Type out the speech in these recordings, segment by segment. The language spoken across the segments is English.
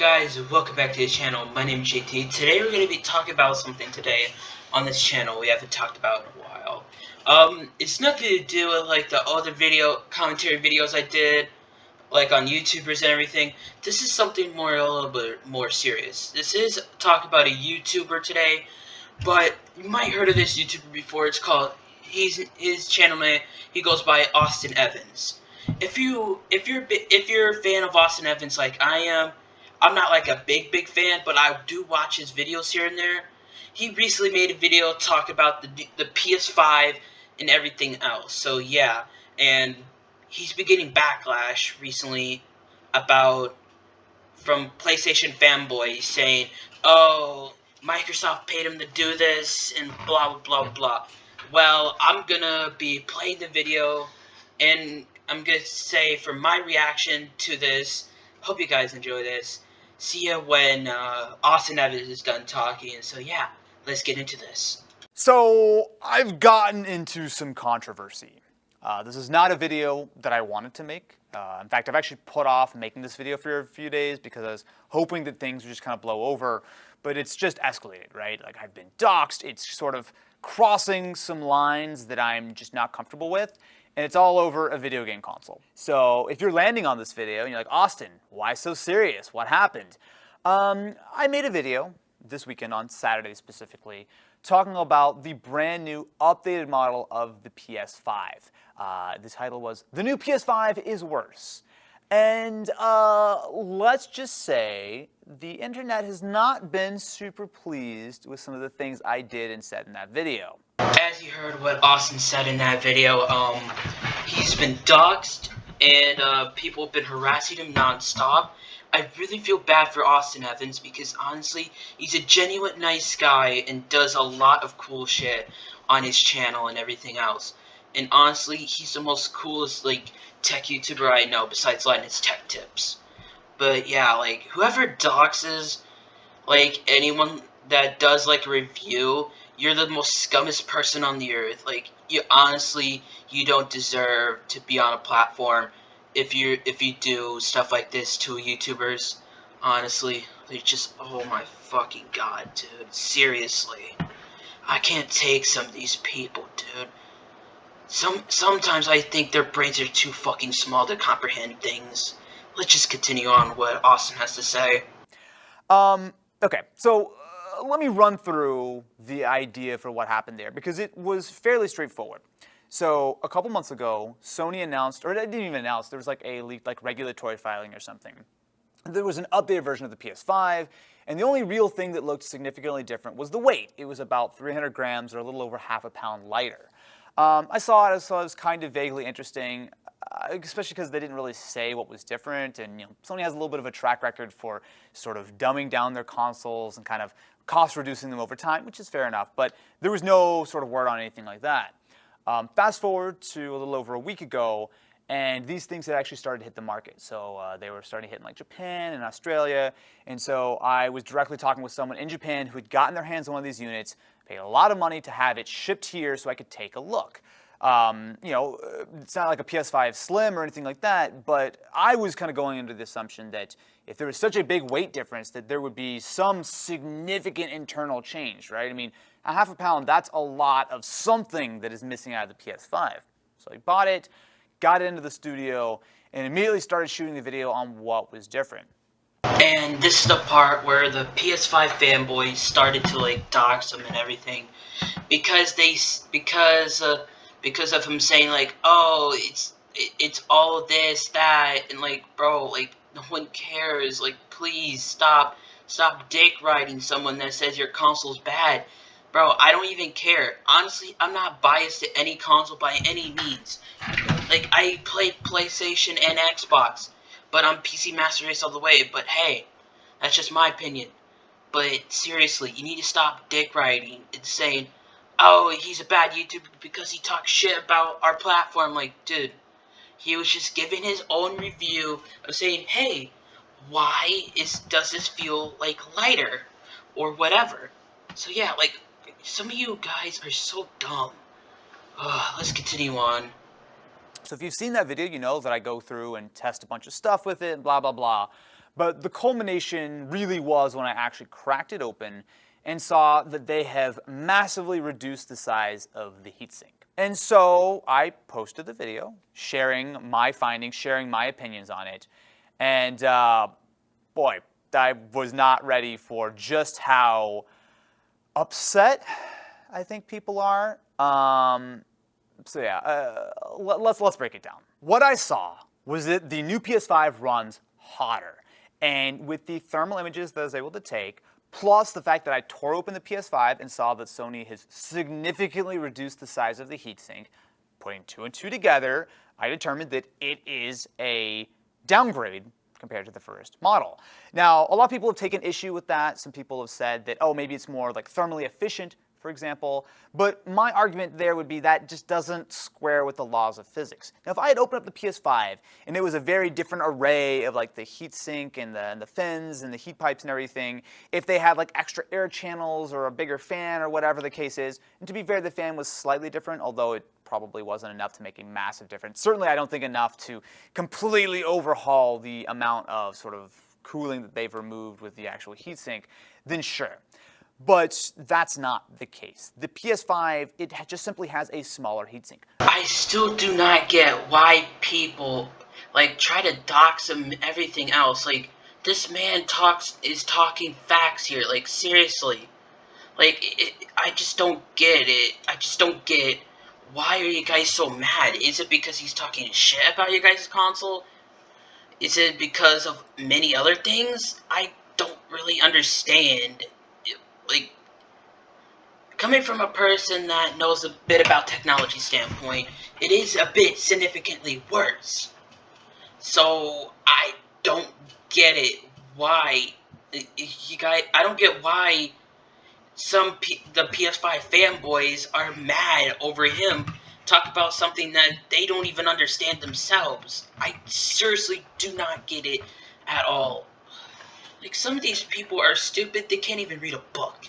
guys, welcome back to the channel. My name is JT. Today we're going to be talking about something today on this channel we haven't talked about in a while. It's nothing to do with like the other commentary videos I did, like on YouTubers and everything. This is something a little bit more serious. This is talk about a YouTuber today, but you might heard of this YouTuber before. It's called, his channel name, he goes by Austin Evans. If you're a fan of Austin Evans like I am, I'm not like a big fan, but I do watch his videos here and there. He recently made a video talking about the PS5 and everything else. So yeah, and he's been getting backlash recently about from PlayStation fanboys saying, "Oh, Microsoft paid him to do this," and blah blah blah blah. Well, I'm gonna be playing the video, and I'm gonna say for my reaction to this. Hope you guys enjoy this. See ya when Austin Evans is done talking. And so yeah, let's get into this. So I've gotten into some controversy. This is not a video that I wanted to make. In fact, I've actually put off making this video for a few days because I was hoping that things would just kind of blow over, but it's just escalated, right? Like, I've been doxxed. It's sort of crossing some lines that I'm just not comfortable with, and it's all over a video game console. So if you're landing on this video and you're like, Austin, why so serious? What happened? I made a video this weekend on Saturday specifically, talking about the brand new updated model of the PS5. The title was, "The New PS5 is Worse." And let's just say the internet has not been super pleased with some of the things I did and said in that video. As you heard what Austin said in that video, he's been doxxed and people have been harassing him nonstop. I really feel bad for Austin Evans because honestly, he's a genuine nice guy and does a lot of cool shit on his channel and everything else. And honestly, he's the most coolest like tech YouTuber I know besides Linus Tech Tips. But yeah, like whoever doxes like anyone that does like a review, you're the most scummest person on the earth. Like you honestly, you don't deserve to be on a platform if you do stuff like this to YouTubers. Honestly, they just, oh my fucking god, dude. Seriously, I can't take some of these people, dude. Sometimes I think their brains are too fucking small to comprehend things. Let's just continue on what Austin has to say. Okay, so let me run through the idea for what happened there, because it was fairly straightforward. So a couple months ago, Sony announced, or they didn't even announce, there was like a leaked like regulatory filing or something. There was an updated version of the PS5, and the only real thing that looked significantly different was the weight. It was about 300 grams, or a little over half a pound lighter. I saw it, so it was kind of vaguely interesting, especially because they didn't really say what was different, and Sony has a little bit of a track record for sort of dumbing down their consoles and kind of cost reducing them over time, which is fair enough, but there was no sort of word on anything like that. Fast forward to a little over a week ago, and these things had actually started to hit the market. So they were starting to hit in like Japan and Australia, and so I was directly talking with someone in Japan who had gotten their hands on one of these units, paid a lot of money to have it shipped here so I could take a look. It's not like a PS5 Slim or anything like that, but I was kind of going under the assumption that if there was such a big weight difference that there would be some significant internal change, right? I mean, a half a pound, that's a lot of something that is missing out of the PS5. So I bought it, got it into the studio, and immediately started shooting the video on what was different. And this is the part where the PS5 fanboys started to like dox him and everything, because of him saying like, oh, it's all this, that, and like, bro, like no one cares. Like, please stop dick riding someone that says your console's bad. Bro, I don't even care. Honestly, I'm not biased to any console by any means. Like, I play PlayStation and Xbox, but I'm PC Master Race all the way. But hey, that's just my opinion. But seriously, you need to stop dick riding and saying, oh, he's a bad YouTuber because he talks shit about our platform. Like, dude, he was just giving his own review of saying, hey, why does this feel like lighter or whatever? So yeah, like, some of you guys are so dumb. Let's continue on. So if you've seen that video, you know that I go through and test a bunch of stuff with it and blah, blah, blah. But the culmination really was when I actually cracked it open and saw that they have massively reduced the size of the heatsink. And so I posted the video, sharing my findings, sharing my opinions on it. And boy, I was not ready for just how upset I think people are. So yeah, let's break it down. What I saw was that the new PS5 runs hotter. And with the thermal images that I was able to take, plus the fact that I tore open the PS5 and saw that Sony has significantly reduced the size of the heatsink, putting two and two together, I determined that it is a downgrade compared to the first model. Now, a lot of people have taken issue with that. Some people have said that, oh, maybe it's more like thermally efficient, for example. But my argument there would be that just doesn't square with the laws of physics. Now, if I had opened up the PS5 and it was a very different array of like the heatsink and the fins and the heat pipes and everything, if they had like extra air channels or a bigger fan or whatever the case is, and to be fair, the fan was slightly different, although it probably wasn't enough to make a massive difference. Certainly, I don't think enough to completely overhaul the amount of sort of cooling that they've removed with the actual heatsink, then sure. But that's not the case. The PS5, it just simply has a smaller heatsink. I still do not get why people like try to dox him everything else. Like, this man is talking facts here. Like, seriously. Like, I just don't get it. I just don't get why are you guys so mad? Is it because he's talking shit about your guys' console? Is it because of many other things? I don't really understand. Like, coming from a person that knows a bit about technology standpoint, it is a bit significantly worse. So I don't get it. Why you guys? I don't get why the PS5 fanboys are mad over him talk about something that they don't even understand themselves. I seriously do not get it at all. Like, some of these people are stupid. They can't even read a book.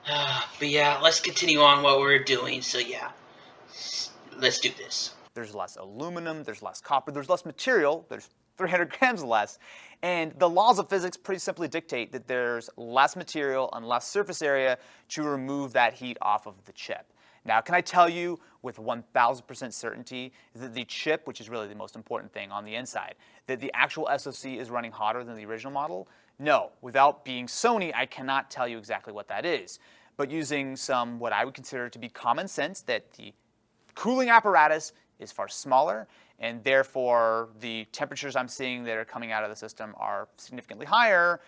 But yeah, let's continue on what we're doing. So yeah, let's do this. There's less aluminum, there's less copper, there's less material, there's 300 grams less. And the laws of physics pretty simply dictate that there's less material and less surface area to remove that heat off of the chip. Now, can I tell you with 1000% certainty that the chip, which is really the most important thing on the inside, that the actual SoC is running hotter than the original model? No. Without being Sony, I cannot tell you exactly what that is. But using some what I would consider to be common sense, that the cooling apparatus is far smaller, and therefore the temperatures I'm seeing that are coming out of the system are significantly higher,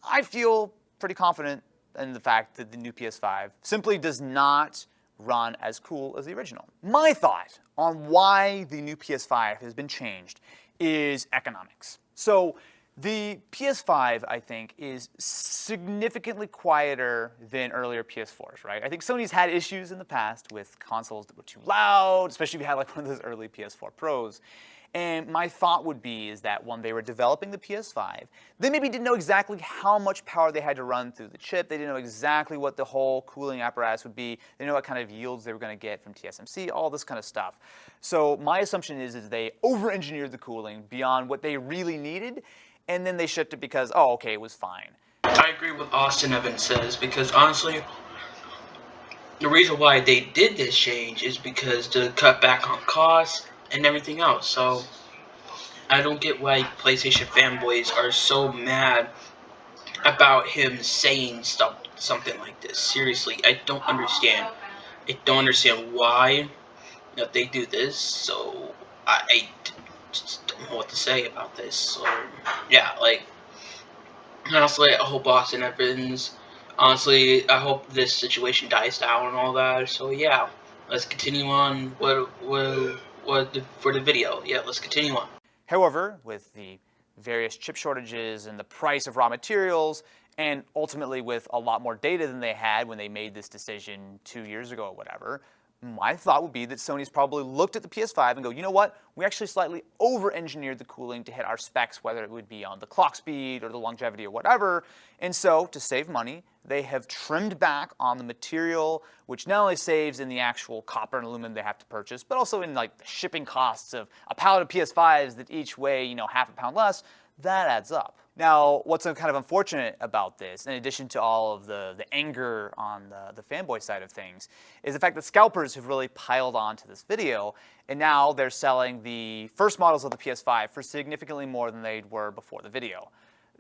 I feel pretty confident in the fact that the new PS5 simply does not run as cool as the original. My thought on why the new PS5 has been changed is economics. So the PS5, I think, is significantly quieter than earlier PS4s, right? I think Sony's had issues in the past with consoles that were too loud, especially if you had like one of those early PS4 Pros. And my thought would be is that when they were developing the PS5, they maybe didn't know exactly how much power they had to run through the chip. They didn't know exactly what the whole cooling apparatus would be. They didn't know what kind of yields they were going to get from TSMC, all this kind of stuff. So my assumption is they over-engineered the cooling beyond what they really needed, and then they shipped it because, oh, okay, it was fine. I agree with Austin Evans says, because honestly, the reason why they did this change is because to cut back on costs and everything else. So I don't get why PlayStation fanboys are so mad about him saying something like this. Seriously, I don't understand. I don't understand why that they do this. So I just don't know what to say about this. So yeah, like, honestly, I hope Austin Evans. Honestly, I hope this situation dies down and all that. So yeah, let's continue on. For the video. Yeah, let's continue on. However, with the various chip shortages and the price of raw materials, and ultimately with a lot more data than they had when they made this decision 2 years ago or whatever, my thought would be that Sony's probably looked at the PS5 and go, you know what, we actually slightly over-engineered the cooling to hit our specs, whether it would be on the clock speed or the longevity or whatever, and so to save money, they have trimmed back on the material, which not only saves in the actual copper and aluminum they have to purchase, but also in like the shipping costs of a pallet of PS5s that each weigh, half a pound less. that adds up. Now, what's kind of unfortunate about this, in addition to all of the anger on the fanboy side of things, is the fact that scalpers have really piled onto this video, and now they're selling the first models of the PS5 for significantly more than they were before the video.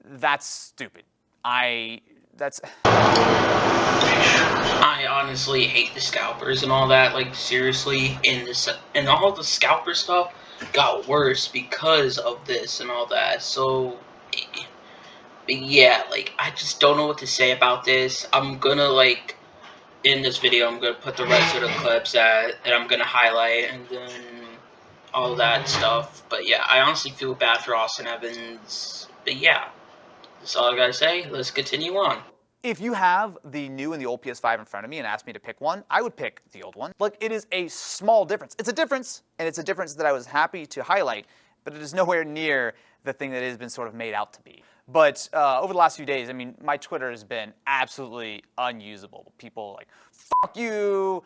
That's stupid. I honestly hate the scalpers and all that. Like, seriously, and all the scalper stuff got worse because of this and all that. So, yeah, like, I just don't know what to say about this. I'm gonna, like, in this video, I'm gonna put the rest of the clips that I'm gonna highlight, and then all that stuff. But yeah, I honestly feel bad for Austin Evans. But yeah, that's all I gotta say. Let's continue on. If you have the new and the old PS5 in front of me and asked me to pick one, I would pick the old one. Like, it is a small difference. It's a difference, and it's a difference that I was happy to highlight, but it is nowhere near the thing that it has been sort of made out to be. But over the last few days, I mean, my Twitter has been absolutely unusable. People like, fuck you,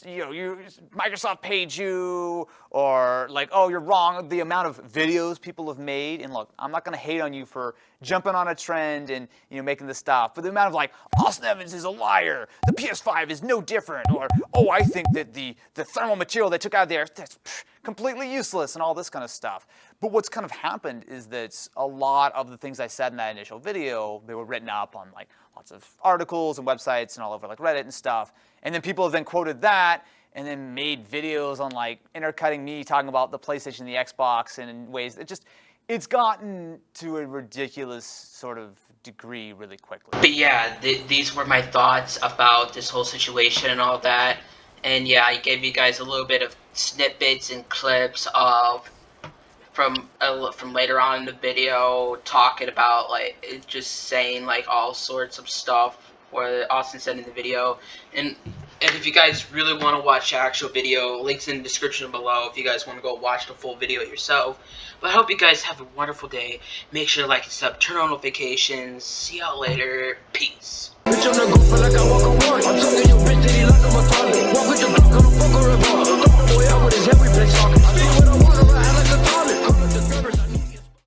Microsoft paid you, or like, oh, you're wrong. The amount of videos people have made, and look, I'm not gonna hate on you for jumping on a trend and making this stuff, but the amount of like, Austin Evans is a liar, the PS5 is no different, or oh, I think that the thermal material they took out of there, that's completely useless, and all this kind of stuff. But what's kind of happened is that a lot of the things I said in that initial video, they were written up on like lots of articles and websites and all over like Reddit and stuff. And then people have then quoted that and then made videos on like intercutting me talking about the PlayStation and the Xbox and in ways that it's gotten to a ridiculous sort of degree really quickly. But yeah, these were my thoughts about this whole situation and all that. And yeah, I gave you guys a little bit of snippets and clips of from later on in the video, talking about like just saying like all sorts of stuff where Austin said in the video. And if you guys really want to watch the actual video, links in the description below if you guys want to go watch the full video yourself. But I hope you guys have a wonderful day. Make sure to like and sub, turn on notifications. See y'all later. Peace.